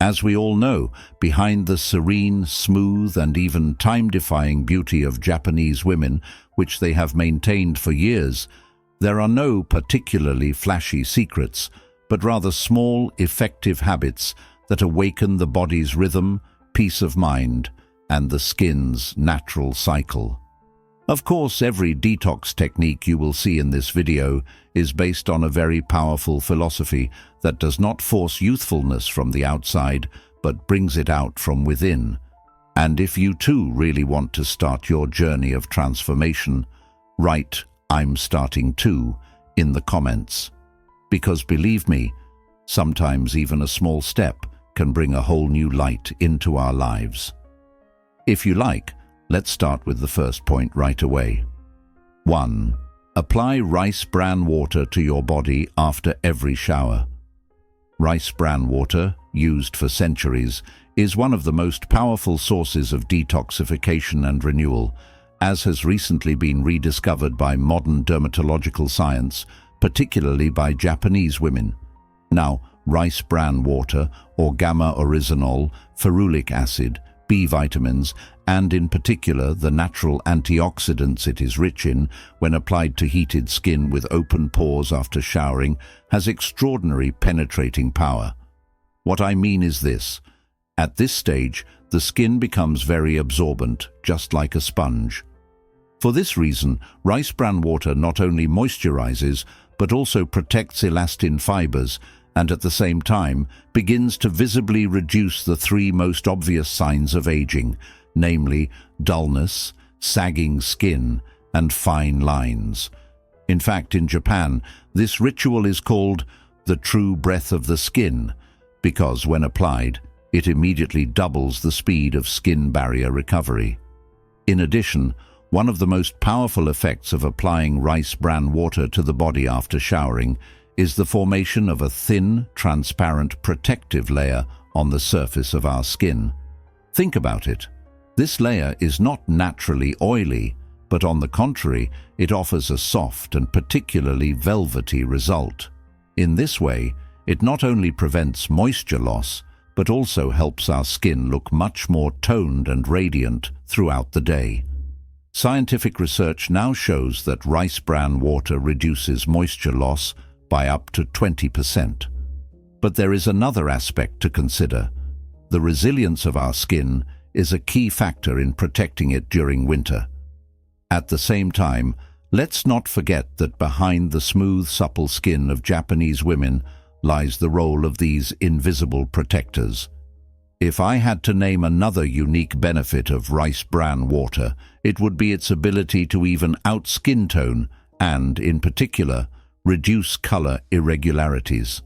As we all know, behind the serene, smooth, and even time-defying beauty of Japanese women, which they have maintained for years, there are no particularly flashy secrets, but rather small, effective habits that awaken the body's rhythm, peace of mind, and the skin's natural cycle. Of course, every detox technique you will see in this video is based on a very powerful philosophy that does not force youthfulness from the outside, but brings it out from within. And if you too really want to start your journey of transformation, write "I'm starting too" in the comments. Because believe me, sometimes even a small step can bring a whole new light into our lives. If you like, let's start with the first point right away. 1. Apply rice bran water to your body after every shower. Rice bran water, used for centuries, is one of the most powerful sources of detoxification and renewal, as has recently been rediscovered by modern dermatological science, particularly by Japanese women. Now, rice bran water, or gamma-oryzanol, ferulic acid, B vitamins, and in particular the natural antioxidants it is rich in, when applied to heated skin with open pores after showering, has extraordinary penetrating power. What I mean is this. At this stage, the skin becomes very absorbent, just like a sponge. For this reason, rice bran water not only moisturizes, but also protects elastin fibers, and at the same time begins to visibly reduce the 3 most obvious signs of aging, namely dullness, sagging skin, and fine lines. In fact, in Japan, this ritual is called the true breath of the skin, because when applied, it immediately doubles the speed of skin barrier recovery. In addition, one of the most powerful effects of applying rice bran water to the body after showering is the formation of a thin, transparent protective layer on the surface of our skin. Think about it. This layer is not naturally oily, but on the contrary, it offers a soft and particularly velvety result. In this way, it not only prevents moisture loss, but also helps our skin look much more toned and radiant throughout the day. Scientific research now shows that rice bran water reduces moisture loss by up to 20%. But there is another aspect to consider. The resilience of our skin is a key factor in protecting it during winter. At the same time, let's not forget that behind the smooth, supple skin of Japanese women lies the role of these invisible protectors. If I had to name another unique benefit of rice bran water, it would be its ability to even out skin tone and, in particular, reduce color irregularities.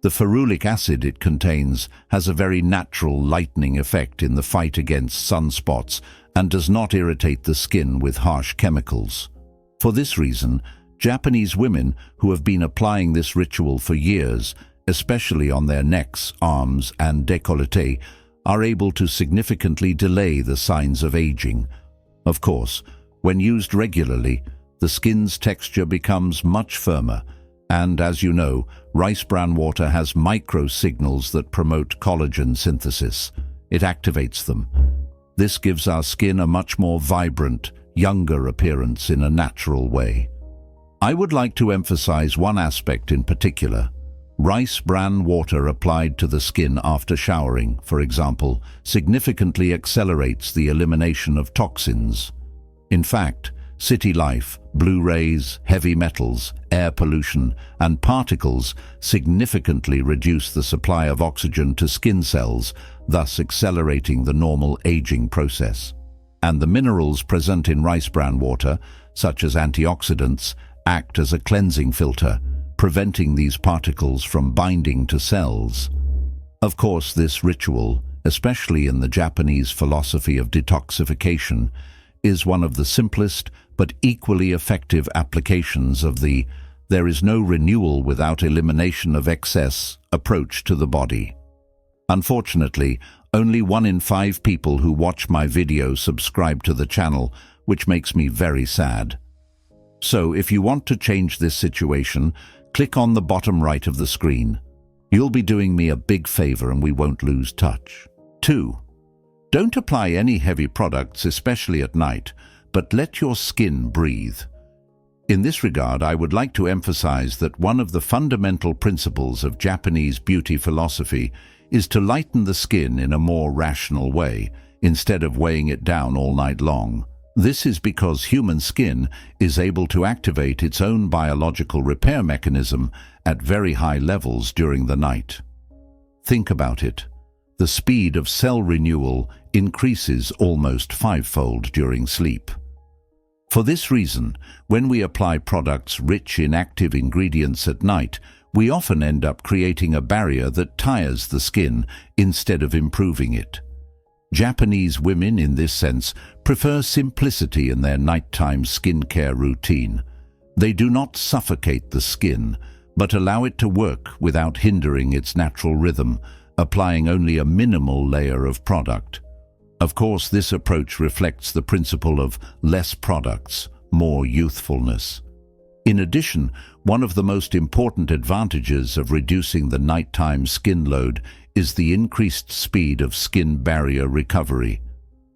The ferulic acid it contains has a very natural lightening effect in the fight against sunspots and does not irritate the skin with harsh chemicals. For this reason, Japanese women who have been applying this ritual for years, especially on their necks, arms, and décolleté, are able to significantly delay the signs of aging. Of course, when used regularly, the skin's texture becomes much firmer, and as you know, rice bran water has micro-signals that promote collagen synthesis. It activates them. This gives our skin a much more vibrant, younger appearance in a natural way. I would like to emphasize one aspect in particular. Rice bran water applied to the skin after showering, for example, significantly accelerates the elimination of toxins. In fact, city life, blue rays, heavy metals, air pollution, and particles significantly reduce the supply of oxygen to skin cells, thus accelerating the normal aging process. And the minerals present in rice bran water, such as antioxidants, act as a cleansing filter, preventing these particles from binding to cells. Of course, this ritual, especially in the Japanese philosophy of detoxification, is one of the simplest but equally effective applications of the "there is no renewal without elimination of excess" approach to the body. Unfortunately, only 1 in 5 people who watch my videos subscribe to the channel, which makes me very sad. So if you want to change this situation, click on the bottom right of the screen. You'll be doing me a big favor and we won't lose touch. 2. Don't apply any heavy products, especially at night, but let your skin breathe. In this regard, I would like to emphasize that one of the fundamental principles of Japanese beauty philosophy is to lighten the skin in a more rational way, instead of weighing it down all night long. This is because human skin is able to activate its own biological repair mechanism at very high levels during the night. Think about it. The speed of cell renewal increases almost 5-fold during sleep. For this reason, when we apply products rich in active ingredients at night, we often end up creating a barrier that tires the skin instead of improving it. Japanese women, in this sense, prefer simplicity in their nighttime skincare routine. They do not suffocate the skin, but allow it to work without hindering its natural rhythm, applying only a minimal layer of product. Of course, this approach reflects the principle of less products, more youthfulness. In addition, one of the most important advantages of reducing the nighttime skin load is the increased speed of skin barrier recovery.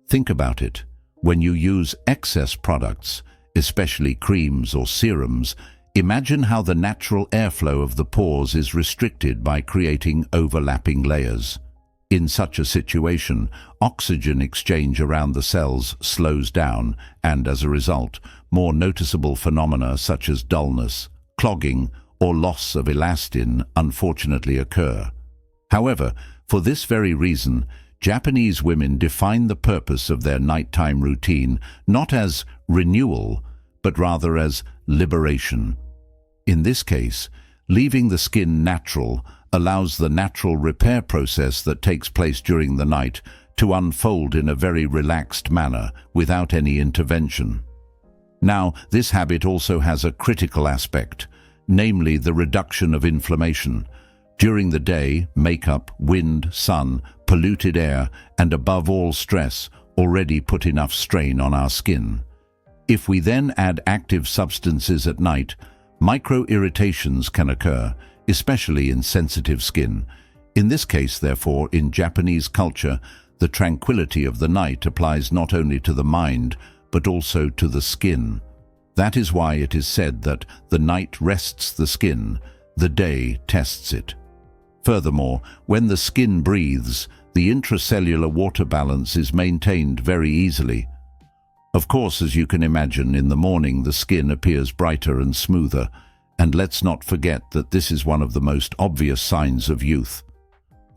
Think about it. When you use excess products, especially creams or serums, imagine how the natural airflow of the pores is restricted by creating overlapping layers. In such a situation, oxygen exchange around the cells slows down, and as a result, more noticeable phenomena such as dullness, clogging, or loss of elastin unfortunately occur. However, for this very reason, Japanese women define the purpose of their nighttime routine not as renewal, but rather as liberation. In this case, leaving the skin natural allows the natural repair process that takes place during the night to unfold in a very relaxed manner without any intervention. Now, this habit also has a critical aspect, namely the reduction of inflammation. During the day, makeup, wind, sun, polluted air, and above all stress already put enough strain on our skin. If we then add active substances at night, micro-irritations can occur, especially in sensitive skin. In this case, therefore, in Japanese culture, the tranquility of the night applies not only to the mind, but also to the skin. That is why it is said that the night rests the skin, the day tests it. Furthermore, when the skin breathes, the intracellular water balance is maintained very easily. Of course, as you can imagine, in the morning the skin appears brighter and smoother, and let's not forget that this is one of the most obvious signs of youth.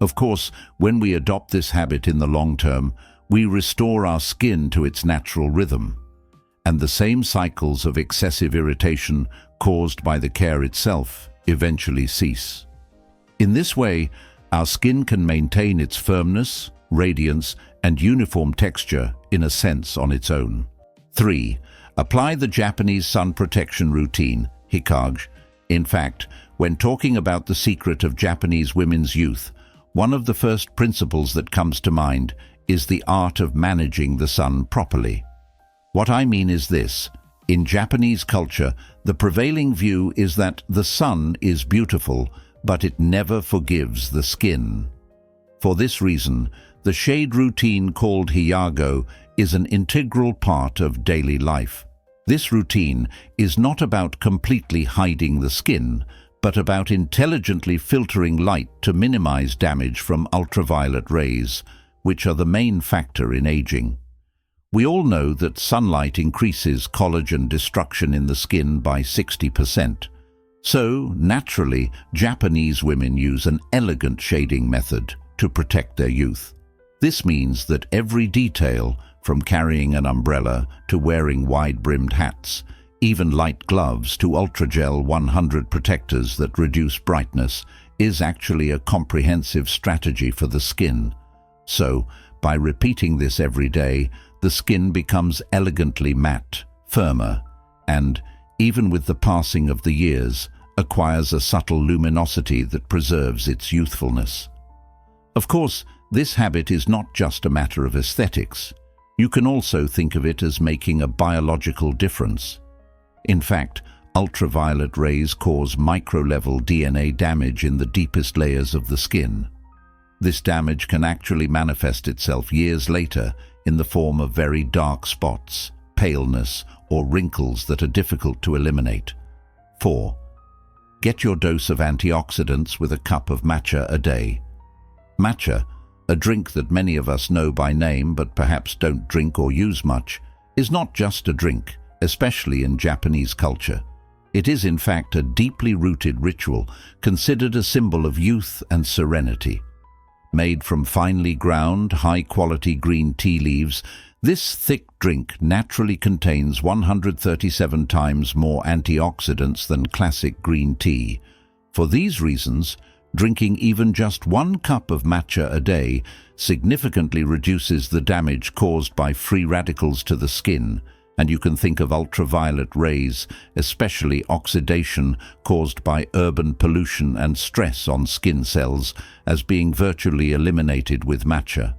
Of course, when we adopt this habit in the long term, we restore our skin to its natural rhythm, and the same cycles of excessive irritation caused by the care itself eventually cease. In this way, our skin can maintain its firmness, radiance, and uniform texture in a sense on its own. 3. Apply the Japanese sun protection routine, Hikage. In fact, when talking about the secret of Japanese women's youth, one of the first principles that comes to mind is the art of managing the sun properly. What I mean is this: in Japanese culture, the prevailing view is that the sun is beautiful, but it never forgives the skin. For this reason, the shade routine called hiyago is an integral part of daily life. This routine is not about completely hiding the skin, but about intelligently filtering light to minimize damage from ultraviolet rays, which are the main factor in aging. We all know that sunlight increases collagen destruction in the skin by 60%. So, naturally, Japanese women use an elegant shading method to protect their youth. This means that every detail, from carrying an umbrella to wearing wide-brimmed hats, even light gloves to Ultragel 100 protectors that reduce brightness, is actually a comprehensive strategy for the skin. So, by repeating this every day, the skin becomes elegantly matte, firmer, and, even with the passing of the years, acquires a subtle luminosity that preserves its youthfulness. Of course, this habit is not just a matter of aesthetics. You can also think of it as making a biological difference. In fact, Ultraviolet rays cause micro-level DNA damage in the deepest layers of the skin. This damage can actually manifest itself years later in the form of very dark spots, paleness, or wrinkles that are difficult to eliminate. 4. Get your dose of antioxidants with a cup of matcha a day. Matcha, a drink that many of us know by name but perhaps don't drink or use much, is not just a drink, especially in Japanese culture. It is in fact a deeply rooted ritual, considered a symbol of youth and serenity. Made from finely ground, high-quality green tea leaves, this thick drink naturally contains 137 times more antioxidants than classic green tea. For these reasons, drinking even just 1 cup of matcha a day significantly reduces the damage caused by free radicals to the skin, and you can think of ultraviolet rays, especially oxidation caused by urban pollution and stress on skin cells, as being virtually eliminated with matcha.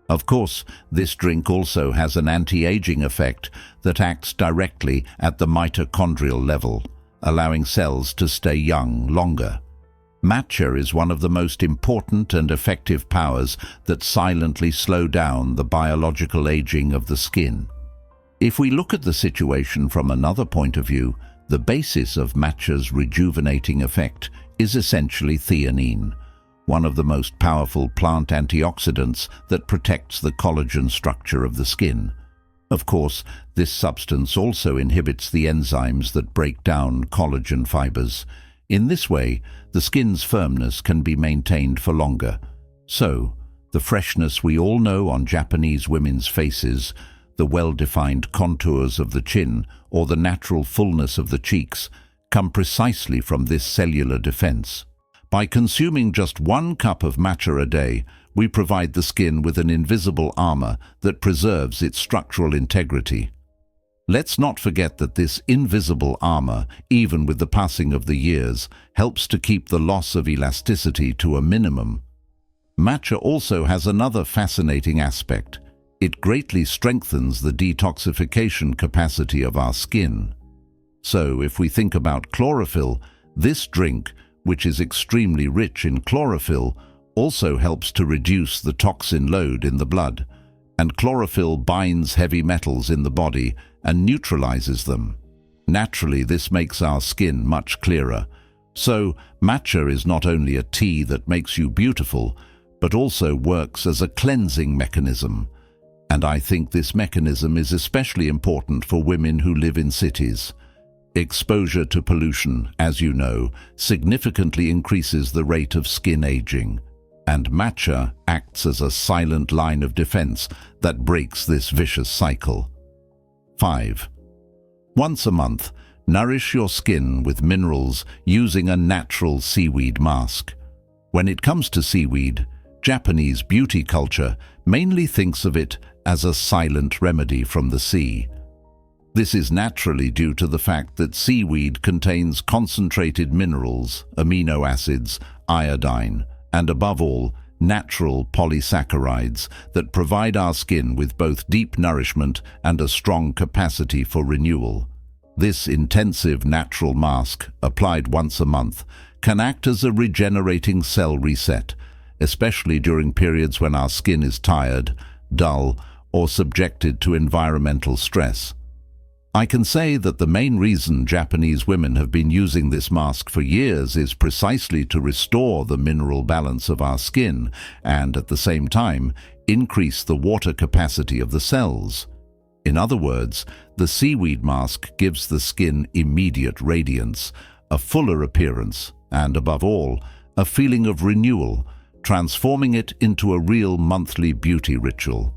Of course, this drink also has an anti-aging effect that acts directly at the mitochondrial level, allowing cells to stay young longer. Matcha is one of the most important and effective powers that silently slow down the biological aging of the skin. If we look at the situation from another point of view, the basis of matcha's rejuvenating effect is essentially theanine, one of the most powerful plant antioxidants that protects the collagen structure of the skin. Of course, this substance also inhibits the enzymes that break down collagen fibers. In this way, the skin's firmness can be maintained for longer. So, the freshness we all know on Japanese women's faces, the well-defined contours of the chin, or the natural fullness of the cheeks, come precisely from this cellular defense. By consuming just 1 cup of matcha a day, we provide the skin with an invisible armor that preserves its structural integrity. Let's not forget that this invisible armor, even with the passing of the years, helps to keep the loss of elasticity to a minimum. Matcha also has another fascinating aspect. It greatly strengthens the detoxification capacity of our skin. So, if we think about chlorophyll, this drink, which is extremely rich in chlorophyll, also helps to reduce the toxin load in the blood, and chlorophyll binds heavy metals in the body and neutralizes them. Naturally, this makes our skin much clearer. So, matcha is not only a tea that makes you beautiful, but also works as a cleansing mechanism. And I think this mechanism is especially important for women who live in cities. Exposure to pollution, as you know, significantly increases the rate of skin aging, and matcha acts as a silent line of defense that breaks this vicious cycle. 5. Once a month, nourish your skin with minerals using a natural seaweed mask. When it comes to seaweed, Japanese beauty culture mainly thinks of it as a silent remedy from the sea. This is naturally due to the fact that seaweed contains concentrated minerals, amino acids, iodine, and above all, natural polysaccharides that provide our skin with both deep nourishment and a strong capacity for renewal. This intensive natural mask, applied once a month, can act as a regenerating cell reset, especially during periods when our skin is tired, dull, or subjected to environmental stress. I can say that the main reason Japanese women have been using this mask for years is precisely to restore the mineral balance of our skin and, at the same time, increase the water capacity of the cells. In other words, the seaweed mask gives the skin immediate radiance, a fuller appearance, and, above all, a feeling of renewal, transforming it into a real monthly beauty ritual.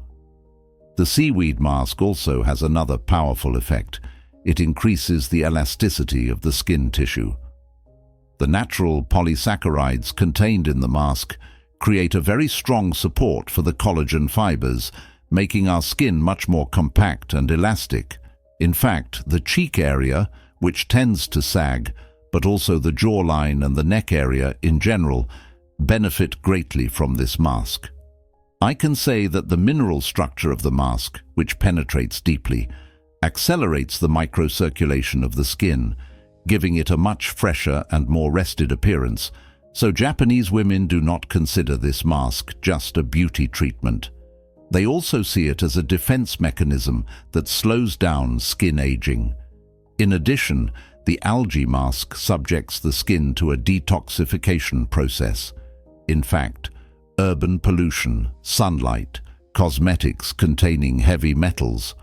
The seaweed mask also has another powerful effect. It increases the elasticity of the skin tissue. The natural polysaccharides contained in the mask create a very strong support for the collagen fibers, making our skin much more compact and elastic. In fact, the cheek area, which tends to sag, but also the jawline and the neck area in general, benefit greatly from this mask. I can say that the mineral structure of the mask, which penetrates deeply, accelerates the microcirculation of the skin, giving it a much fresher and more rested appearance, so Japanese women do not consider this mask just a beauty treatment. They also see it as a defense mechanism that slows down skin aging. In addition, the algae mask subjects the skin to a detoxification process. In fact, urban pollution, sunlight, cosmetics containing heavy metals,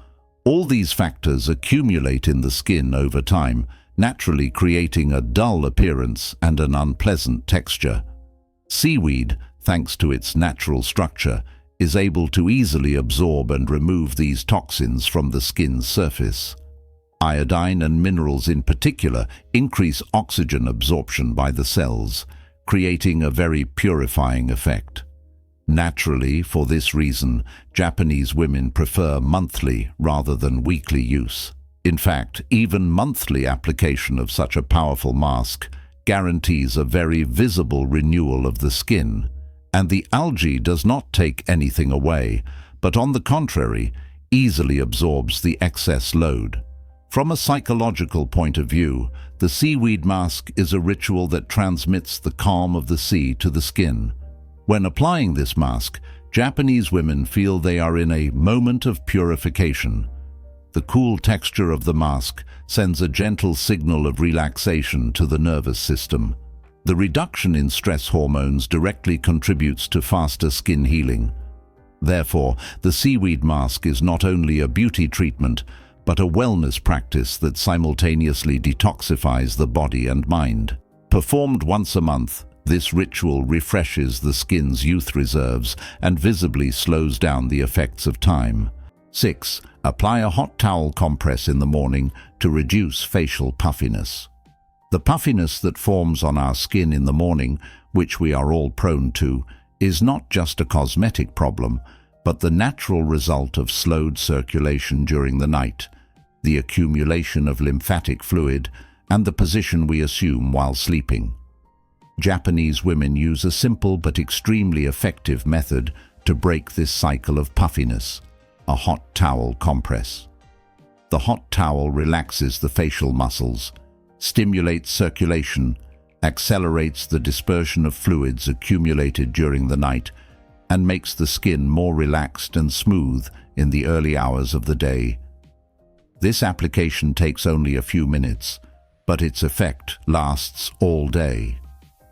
all these factors accumulate in the skin over time, naturally creating a dull appearance and an unpleasant texture. Seaweed, thanks to its natural structure, is able to easily absorb and remove these toxins from the skin's surface. Iodine and minerals in particular increase oxygen absorption by the cells, creating a very purifying effect. Naturally, for this reason, Japanese women prefer monthly rather than weekly use. In fact, even monthly application of such a powerful mask guarantees a very visible renewal of the skin, and the algae does not take anything away, but on the contrary, easily absorbs the excess load. From a psychological point of view, the seaweed mask is a ritual that transmits the calm of the sea to the skin. When applying this mask, Japanese women feel they are in a moment of purification. The cool texture of the mask sends a gentle signal of relaxation to the nervous system. The reduction in stress hormones directly contributes to faster skin healing. Therefore, the seaweed mask is not only a beauty treatment, but a wellness practice that simultaneously detoxifies the body and mind. Performed once a month, this ritual refreshes the skin's youth reserves and visibly slows down the effects of time. 6. Apply a hot towel compress in the morning to reduce facial puffiness. The puffiness that forms on our skin in the morning, which we are all prone to, is not just a cosmetic problem, but the natural result of slowed circulation during the night, the accumulation of lymphatic fluid, and the position we assume while sleeping. Japanese women use a simple but extremely effective method to break this cycle of puffiness: a hot towel compress. The hot towel relaxes the facial muscles, stimulates circulation, accelerates the dispersion of fluids accumulated during the night, and makes the skin more relaxed and smooth in the early hours of the day. This application takes only a few minutes, but its effect lasts all day.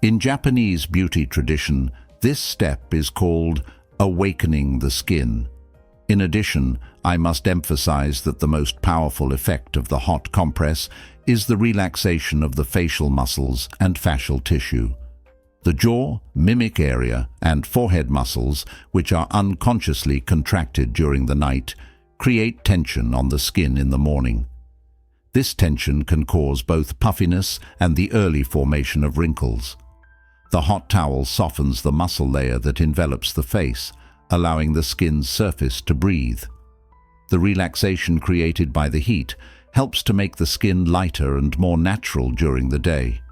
In Japanese beauty tradition, this step is called awakening the skin. In addition, I must emphasize that the most powerful effect of the hot compress is the relaxation of the facial muscles and facial tissue. The jaw, mimic area, and forehead muscles, which are unconsciously contracted during the night, create tension on the skin in the morning. This tension can cause both puffiness and the early formation of wrinkles. The hot towel softens the muscle layer that envelops the face, allowing the skin's surface to breathe. The relaxation created by the heat helps to make the skin lighter and more natural during the day.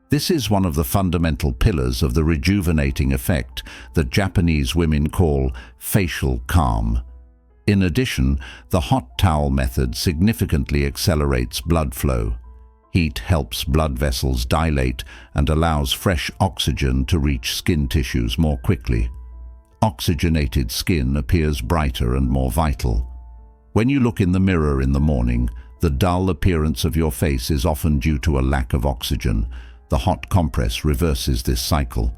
This is one of the fundamental pillars of the rejuvenating effect that Japanese women call facial calm. In addition, the hot towel method significantly accelerates blood flow. Heat helps blood vessels dilate and allows fresh oxygen to reach skin tissues more quickly. Oxygenated skin appears brighter and more vital. When you look in the mirror in the morning, the dull appearance of your face is often due to a lack of oxygen. The hot compress reverses this cycle.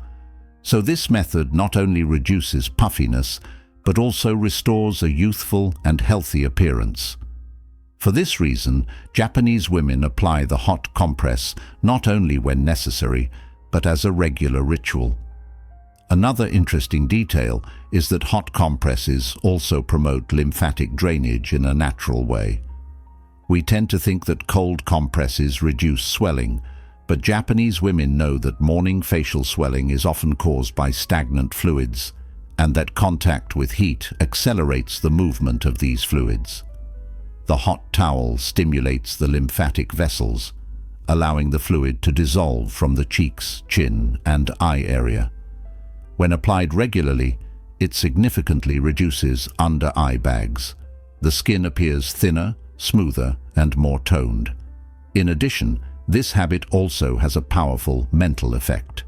So this method not only reduces puffiness, but also restores a youthful and healthy appearance. For this reason, Japanese women apply the hot compress not only when necessary, but as a regular ritual. Another interesting detail is that hot compresses also promote lymphatic drainage in a natural way. We tend to think that cold compresses reduce swelling, but Japanese women know that morning facial swelling is often caused by stagnant fluids, and that contact with heat accelerates the movement of these fluids. The hot towel stimulates the lymphatic vessels, allowing the fluid to dissolve from the cheeks, chin, and eye area. When applied regularly, it significantly reduces under-eye bags. The skin appears thinner, smoother, and more toned. In addition, This habit also has a powerful mental effect.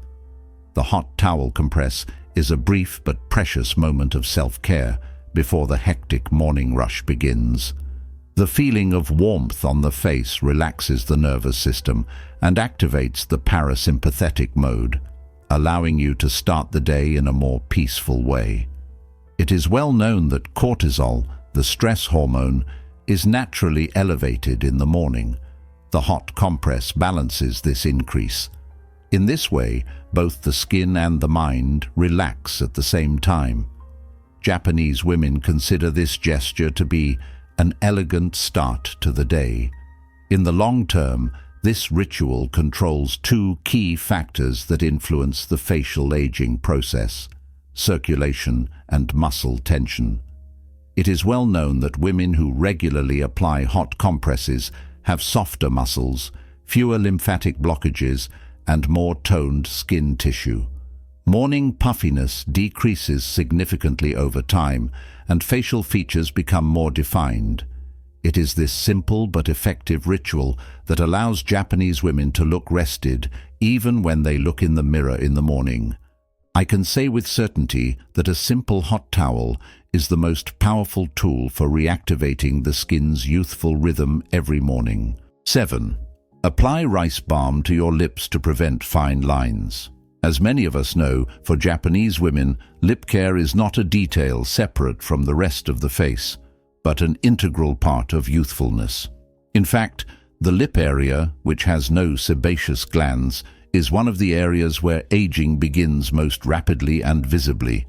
The hot towel compress is a brief but precious moment of self-care before the hectic morning rush begins. The feeling of warmth on the face relaxes the nervous system and activates the parasympathetic mode, allowing you to start the day in a more peaceful way. It is well known that cortisol, the stress hormone, is naturally elevated in the morning. The hot compress balances this increase. In this way, both the skin and the mind relax at the same time. Japanese women consider this gesture to be an elegant start to the day. In the long term, this ritual controls two key factors that influence the facial aging process: circulation and muscle tension. It is well known that women who regularly apply hot compresses have softer muscles, fewer lymphatic blockages, and more toned skin tissue. Morning puffiness decreases significantly over time, and facial features become more defined. It is this simple but effective ritual that allows Japanese women to look rested even when they look in the mirror in the morning. I can say with certainty that a simple hot towel is the most powerful tool for reactivating the skin's youthful rhythm every morning. 7. Apply rice balm to your lips to prevent fine lines. As many of us know, for Japanese women, lip care is not a detail separate from the rest of the face, but an integral part of youthfulness. In fact, the lip area, which has no sebaceous glands, is one of the areas where aging begins most rapidly and visibly.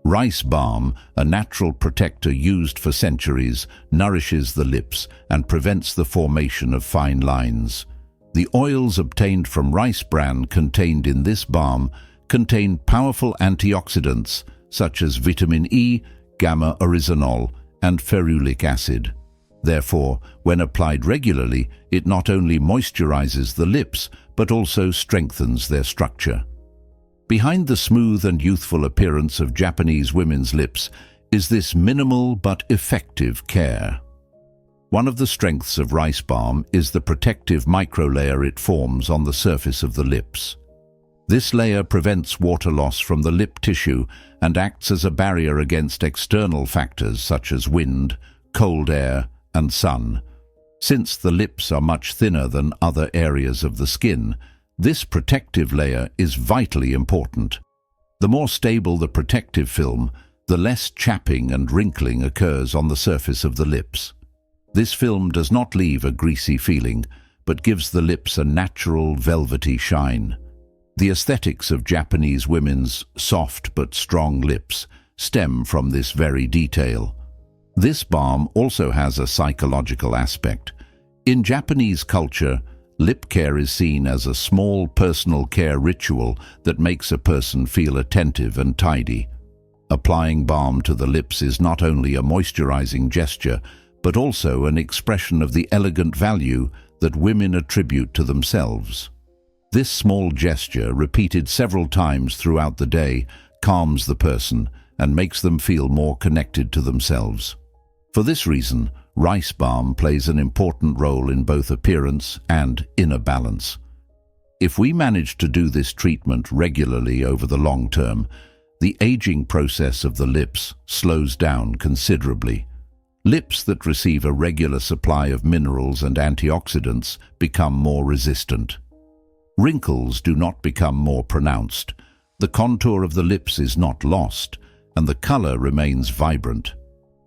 Rice balm, a natural protector used for centuries, nourishes the lips and prevents the formation of fine lines. The oils obtained from rice bran contained in this balm contain powerful antioxidants such as vitamin E, gamma-oryzanol, and ferulic acid. Therefore, when applied regularly, it not only moisturizes the lips, but also strengthens their structure. Behind the smooth and youthful appearance of Japanese women's lips is this minimal but effective care. One of the strengths of rice balm is the protective microlayer it forms on the surface of the lips. This layer prevents water loss from the lip tissue and acts as a barrier against external factors such as wind, cold air, and sun. Since the lips are much thinner than other areas of the skin, this protective layer is vitally important. The more stable the protective film, the less chapping and wrinkling occurs on the surface of the lips. This film does not leave a greasy feeling, but gives the lips a natural, velvety shine. The aesthetics of Japanese women's soft but strong lips stem from this very detail. This balm also has a psychological aspect. In Japanese culture, lip care is seen as a small personal care ritual that makes a person feel attentive and tidy. Applying balm to the lips is not only a moisturizing gesture, but also an expression of the elegant value that women attribute to themselves. This small gesture, repeated several times throughout the day, calms the person and makes them feel more connected to themselves. For this reason, rice balm plays an important role in both appearance and inner balance. If we manage to do this treatment regularly over the long term, the aging process of the lips slows down considerably. Lips that receive a regular supply of minerals and antioxidants become more resistant. Wrinkles do not become more pronounced. The contour of the lips is not lost, and the color remains vibrant.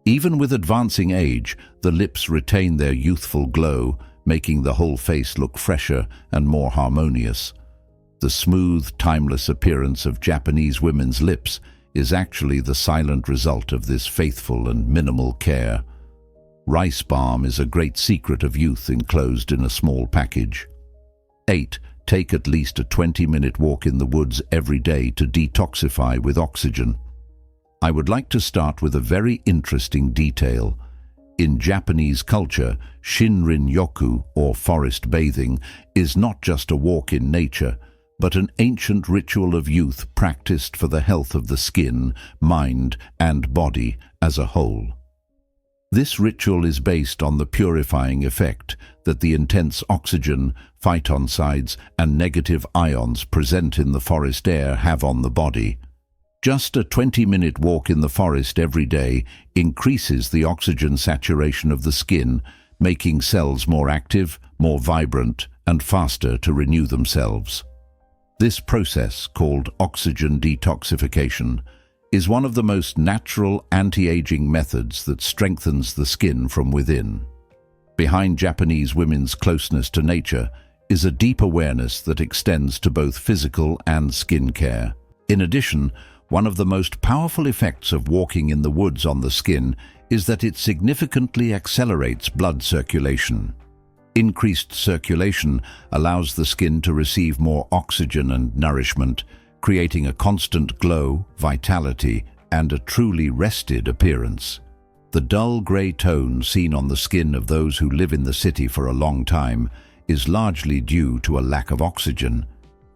Even with advancing age, the lips retain their youthful glow, making the whole face look fresher and more harmonious. The smooth, timeless appearance of Japanese women's lips is actually the silent result of this faithful and minimal care. Rice balm is a great secret of youth enclosed in a small package. 8. Take at least a 20-minute walk in the woods every day to detoxify with oxygen. I would like to start with a very interesting detail. In Japanese culture, Shinrin-yoku, or forest bathing, is not just a walk in nature, but an ancient ritual of youth practiced for the health of the skin, mind, and body as a whole. This ritual is based on the purifying effect that the intense oxygen, phytoncides, and negative ions present in the forest air have on the body. Just a 20-minute walk in the forest every day increases the oxygen saturation of the skin, making cells more active, more vibrant, and faster to renew themselves. This process, called oxygen detoxification, is one of the most natural anti-aging methods that strengthens the skin from within. Behind Japanese women's closeness to nature is a deep awareness that extends to both physical and skin care. In addition, one of the most powerful effects of walking in the woods on the skin is that it significantly accelerates blood circulation. Increased circulation allows the skin to receive more oxygen and nourishment, creating a constant glow, vitality, and a truly rested appearance. The dull grey tone seen on the skin of those who live in the city for a long time is largely due to a lack of oxygen.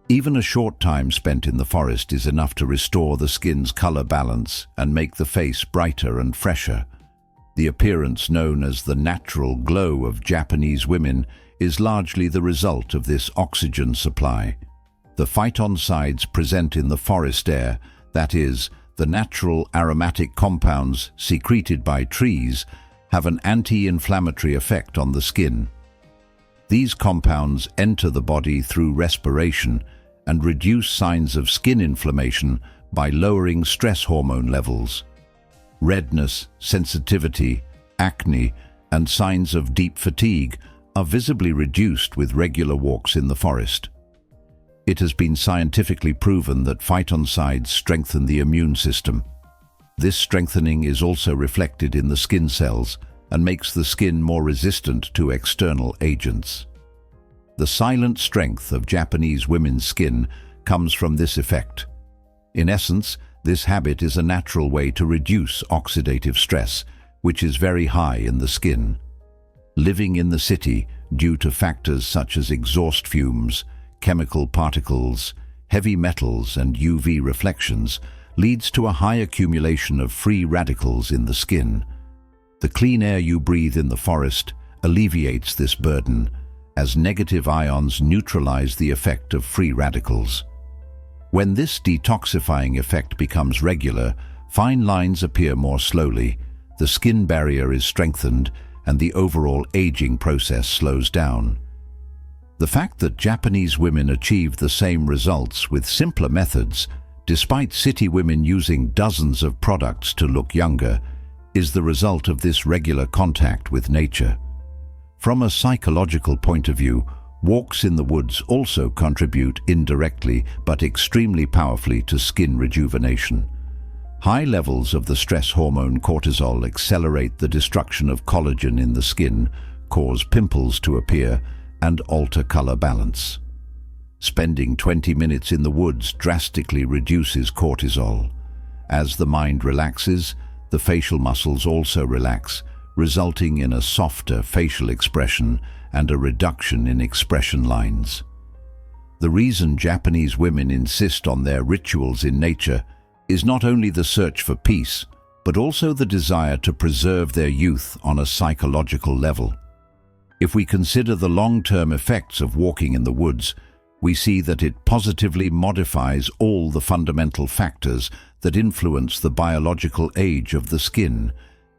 Even a short time spent in the forest is enough to restore the skin's color balance and make the face brighter and fresher. The appearance known as the natural glow of Japanese women is largely the result of this oxygen supply. The phytoncides present in the forest air, that is, the natural aromatic compounds secreted by trees, have an anti-inflammatory effect on the skin. These compounds enter the body through respiration and reduce signs of skin inflammation by lowering stress hormone levels. Redness, sensitivity, acne, and signs of deep fatigue are visibly reduced with regular walks in the forest. It has been scientifically proven that phytoncides strengthen the immune system. This strengthening is also reflected in the skin cells and makes the skin more resistant to external agents. The silent strength of Japanese women's skin comes from this effect. In essence, this habit is a natural way to reduce oxidative stress, which is very high in the skin. Living in the city, due to factors such as exhaust fumes, chemical particles, heavy metals, and UV reflections, leads to a high accumulation of free radicals in the skin. The clean air you breathe in the forest alleviates this burden, as negative ions neutralize the effect of free radicals. When this detoxifying effect becomes regular, fine lines appear more slowly, the skin barrier is strengthened, and the overall aging process slows down. The fact that Japanese women achieve the same results with simpler methods, despite city women using dozens of products to look younger, is the result of this regular contact with nature. From a psychological point of view, walks in the woods also contribute indirectly but extremely powerfully to skin rejuvenation. High levels of the stress hormone cortisol accelerate the destruction of collagen in the skin, cause pimples to appear, and alter color balance. Spending 20 minutes in the woods drastically reduces cortisol. As the mind relaxes, the facial muscles also relax, resulting in a softer facial expression and a reduction in expression lines. The reason Japanese women insist on their rituals in nature is not only the search for peace, but also the desire to preserve their youth on a psychological level. If we consider the long-term effects of walking in the woods, we see that it positively modifies all the fundamental factors that influence the biological age of the skin.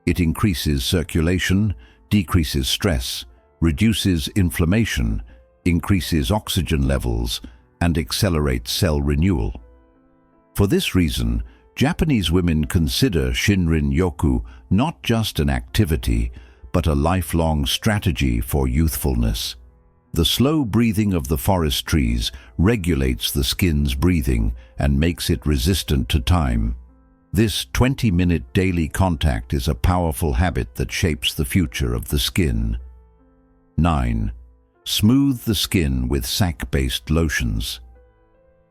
It increases circulation, decreases stress, reduces inflammation, increases oxygen levels, and accelerates cell renewal. For this reason, Japanese women consider Shinrin-yoku not just an activity, but a lifelong strategy for youthfulness. The slow breathing of the forest trees regulates the skin's breathing and makes it resistant to time. This 20-minute daily contact is a powerful habit that shapes the future of the skin. 9. Smooth the skin with sake-based lotions.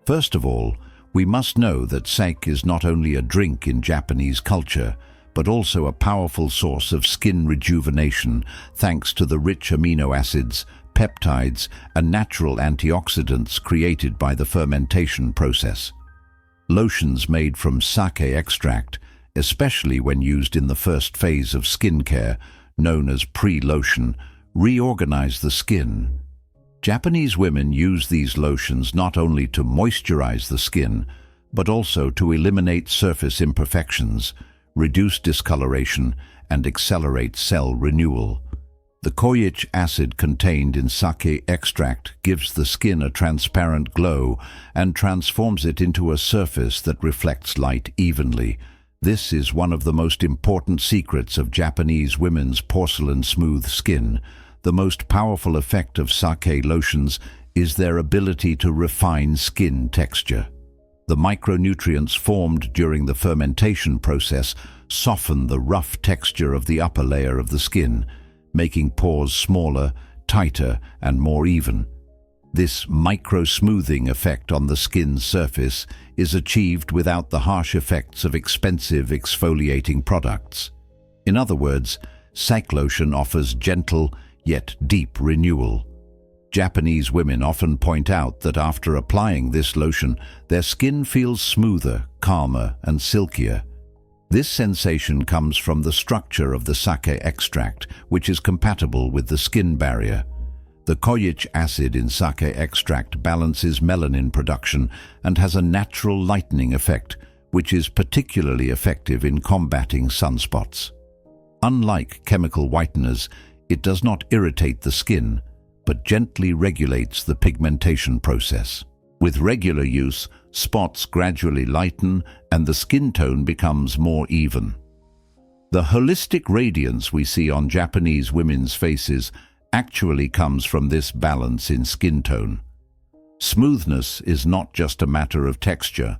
First of all, we must know that sake is not only a drink in Japanese culture, but also a powerful source of skin rejuvenation thanks to the rich amino acids, peptides, and natural antioxidants created by the fermentation process. Lotions made from sake extract especially when used in the first phase of skincare, known as pre-lotion, reorganize the skin. Japanese women use these lotions not only to moisturize the skin, but also to eliminate surface imperfections, reduce discoloration, and accelerate cell renewal. The koyic acid contained in sake extract gives the skin a transparent glow and transforms it into a surface that reflects light evenly. This is one of the most important secrets of Japanese women's porcelain smooth skin. The most powerful effect of sake lotions is their ability to refine skin texture. The micronutrients formed during the fermentation process soften the rough texture of the upper layer of the skin, making pores smaller, tighter, and more even. This micro-smoothing effect on the skin's surface is achieved without the harsh effects of expensive exfoliating products. In other words, sake lotion offers gentle yet deep renewal. Japanese women often point out that after applying this lotion, their skin feels smoother, calmer, and silkier. This sensation comes from the structure of the sake extract, which is compatible with the skin barrier. The koyic acid in sake extract balances melanin production and has a natural lightening effect, which is particularly effective in combating sunspots. Unlike chemical whiteners, it does not irritate the skin, but gently regulates the pigmentation process. With regular use, spots gradually lighten and the skin tone becomes more even. The holistic radiance we see on Japanese women's faces actually comes from this balance in skin tone. Smoothness is not just a matter of texture,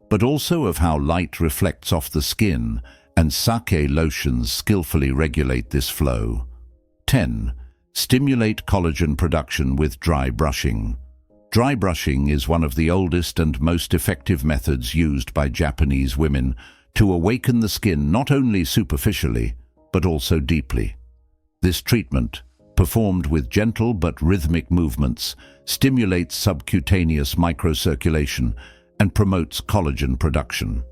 but also of how light reflects off the skin, and sake lotions skillfully regulate this flow. 10. Stimulate collagen production with dry brushing. Dry brushing is one of the oldest and most effective methods used by Japanese women to awaken the skin not only superficially, but also deeply. This treatment, performed with gentle but rhythmic movements, stimulates subcutaneous microcirculation and promotes collagen production.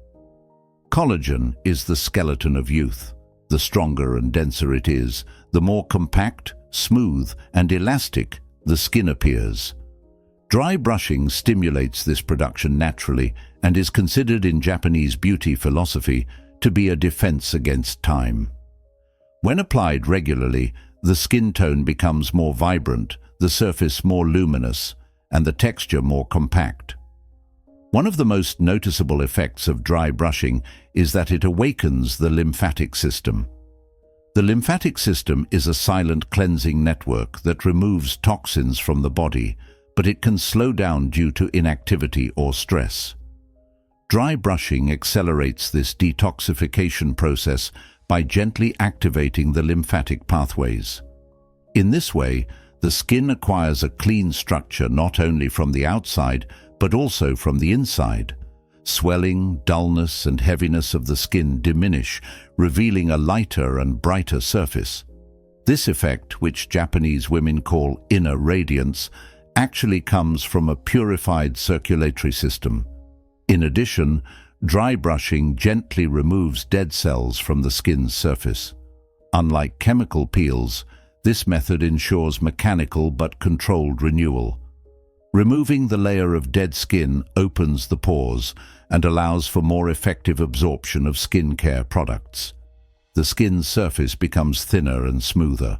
Collagen is the skeleton of youth. The stronger and denser it is, the more compact, smooth, and elastic the skin appears. Dry brushing stimulates this production naturally and is considered in Japanese beauty philosophy to be a defense against time. When applied regularly, the skin tone becomes more vibrant, the surface more luminous, and the texture more compact. One of the most noticeable effects of dry brushing is that it awakens the lymphatic system. The lymphatic system is a silent cleansing network that removes toxins from the body, but it can slow down due to inactivity or stress. Dry brushing accelerates this detoxification process by gently activating the lymphatic pathways. In this way, the skin acquires a clean structure not only from the outside, but also from the inside. Swelling, dullness, and heaviness of the skin diminish, revealing a lighter and brighter surface. This effect, which Japanese women call inner radiance, actually comes from a purified circulatory system. In addition, dry brushing gently removes dead cells from the skin's surface. Unlike chemical peels, this method ensures mechanical but controlled renewal. Removing the layer of dead skin opens the pores and allows for more effective absorption of skincare products. The skin's surface becomes thinner and smoother.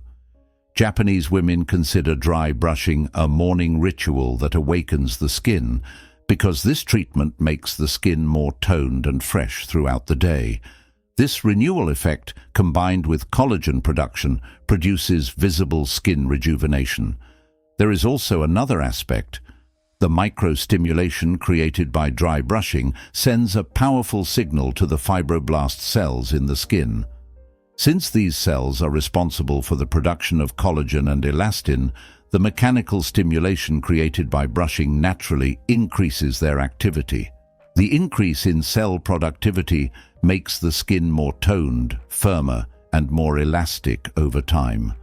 Japanese women consider dry brushing a morning ritual that awakens the skin because this treatment makes the skin more toned and fresh throughout the day. This renewal effect, combined with collagen production, produces visible skin rejuvenation. There is also another aspect. The microstimulation created by dry brushing sends a powerful signal to the fibroblast cells in the skin. Since these cells are responsible for the production of collagen and elastin, the mechanical stimulation created by brushing naturally increases their activity. The increase in cell productivity makes the skin more toned, firmer, and more elastic over time.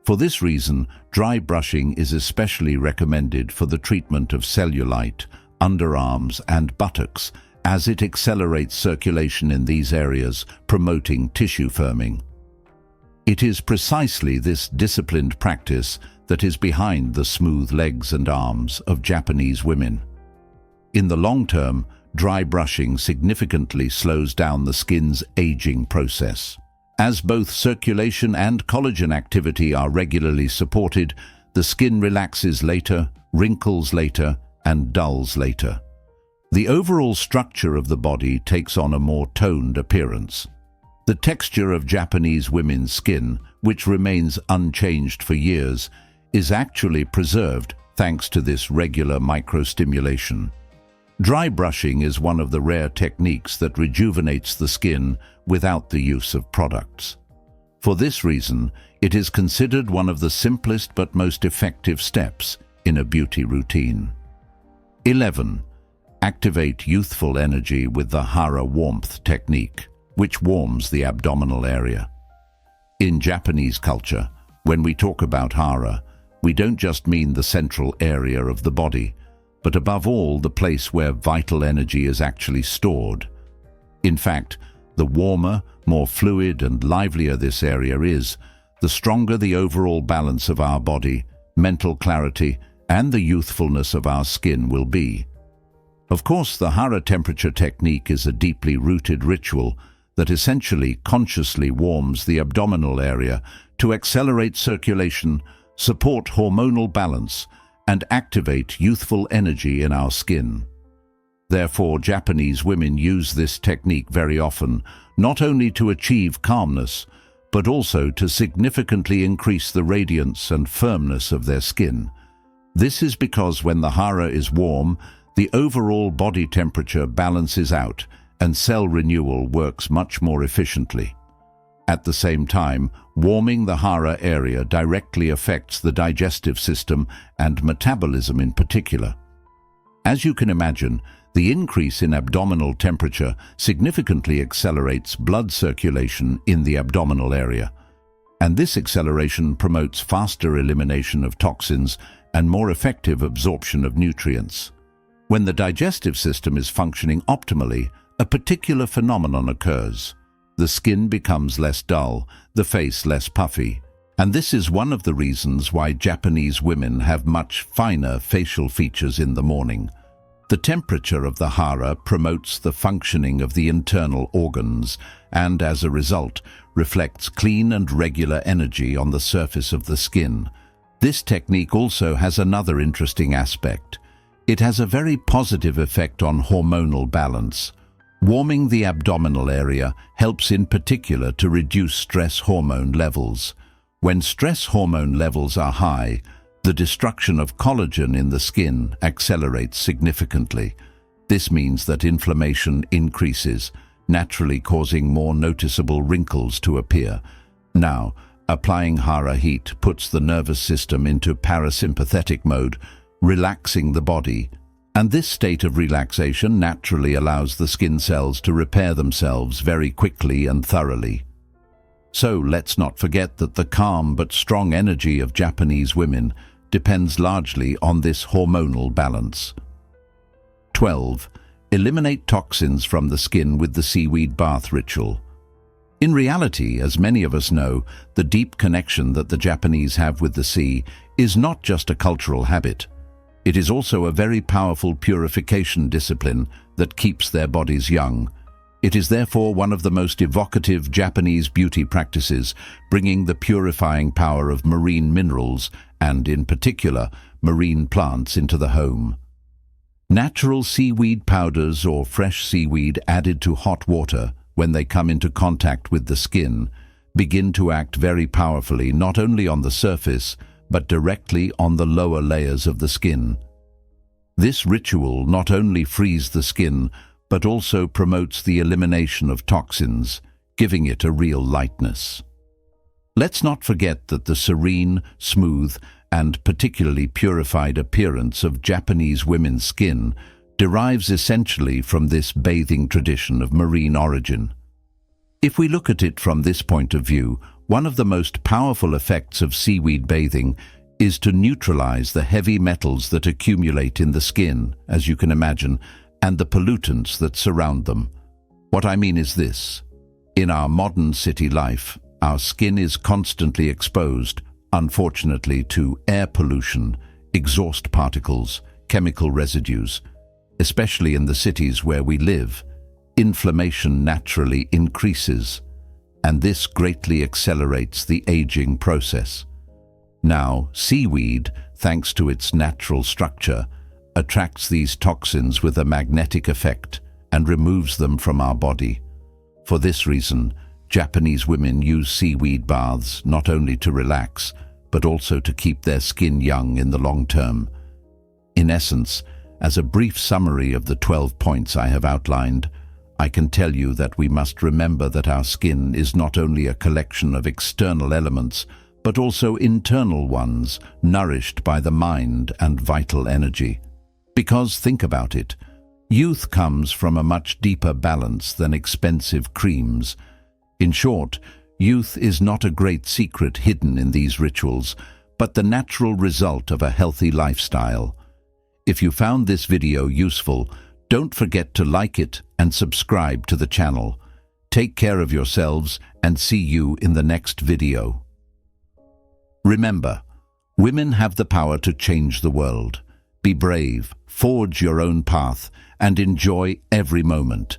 For this reason, dry brushing is especially recommended for the treatment of cellulite, underarms, and buttocks, as it accelerates circulation in these areas, promoting tissue firming. It is precisely this disciplined practice that is behind the smooth legs and arms of Japanese women. In the long term, dry brushing significantly slows down the skin's aging process. As both circulation and collagen activity are regularly supported, the skin relaxes later, wrinkles later, and dulls later. The overall structure of the body takes on a more toned appearance. The texture of Japanese women's skin, which remains unchanged for years, is actually preserved thanks to this regular microstimulation. Dry brushing is one of the rare techniques that rejuvenates the skin without the use of products. For this reason, it is considered one of the simplest but most effective steps in a beauty routine. 11. Activate youthful energy with the Hara warmth technique, which warms the abdominal area. In Japanese culture, when we talk about Hara, we don't just mean the central area of the body, but above all the place where vital energy is actually stored. In fact, the warmer, more fluid and livelier this area is, the stronger the overall balance of our body, mental clarity, and the youthfulness of our skin will be. Of course, the Hara temperature technique is a deeply rooted ritual that essentially consciously warms the abdominal area to accelerate circulation, support hormonal balance, and activate youthful energy in our skin. Therefore, Japanese women use this technique very often, not only to achieve calmness, but also to significantly increase the radiance and firmness of their skin. This is because when the Hara is warm, the overall body temperature balances out and cell renewal works much more efficiently. At the same time, warming the Hara area directly affects the digestive system and metabolism in particular. As you can imagine, the increase in abdominal temperature significantly accelerates blood circulation in the abdominal area, and this acceleration promotes faster elimination of toxins and more effective absorption of nutrients. When the digestive system is functioning optimally, a particular phenomenon occurs. The skin becomes less dull, the face less puffy, and this is one of the reasons why Japanese women have much finer facial features in the morning. The temperature of the Hara promotes the functioning of the internal organs and, as a result, reflects clean and regular energy on the surface of the skin. This technique also has another interesting aspect. It has a very positive effect on hormonal balance. Warming the abdominal area helps in particular to reduce stress hormone levels. When stress hormone levels are high, the destruction of collagen in the skin accelerates significantly. This means that inflammation increases, naturally causing more noticeable wrinkles to appear. Now, applying Hara heat puts the nervous system into parasympathetic mode, relaxing the body, and this state of relaxation naturally allows the skin cells to repair themselves very quickly and thoroughly. So let's not forget that the calm but strong energy of Japanese women depends largely on this hormonal balance. 12. Eliminate toxins from the skin with the seaweed bath ritual. In reality, as many of us know, the deep connection that the Japanese have with the sea is not just a cultural habit. It is also a very powerful purification discipline that keeps their bodies young. It is therefore one of the most evocative Japanese beauty practices, bringing the purifying power of marine minerals and, in particular, marine plants into the home. Natural seaweed powders or fresh seaweed added to hot water when they come into contact with the skin begin to act very powerfully not only on the surface, but directly on the lower layers of the skin. This ritual not only frees the skin, but also promotes the elimination of toxins, giving it a real lightness. Let's not forget that the serene, smooth, and particularly purified appearance of Japanese women's skin derives essentially from this bathing tradition of marine origin. If we look at it from this point of view, one of the most powerful effects of seaweed bathing is to neutralize the heavy metals that accumulate in the skin, as you can imagine, and the pollutants that surround them. What I mean is this. In our modern city life, our skin is constantly exposed, unfortunately, to air pollution, exhaust particles, chemical residues. Especially in the cities where we live, inflammation naturally increases, and this greatly accelerates the aging process. Now, seaweed, thanks to its natural structure, attracts these toxins with a magnetic effect and removes them from our body. For this reason, Japanese women use seaweed baths not only to relax, but also to keep their skin young in the long term. In essence, as a brief summary of the 12 points I have outlined, I can tell you that we must remember that our skin is not only a collection of external elements, but also internal ones, nourished by the mind and vital energy. Because, think about it, youth comes from a much deeper balance than expensive creams. In short, youth is not a great secret hidden in these rituals, but the natural result of a healthy lifestyle. If you found this video useful, don't forget to like it and subscribe to the channel. Take care of yourselves and see you in the next video. Remember, women have the power to change the world. Be brave, forge your own path, and enjoy every moment.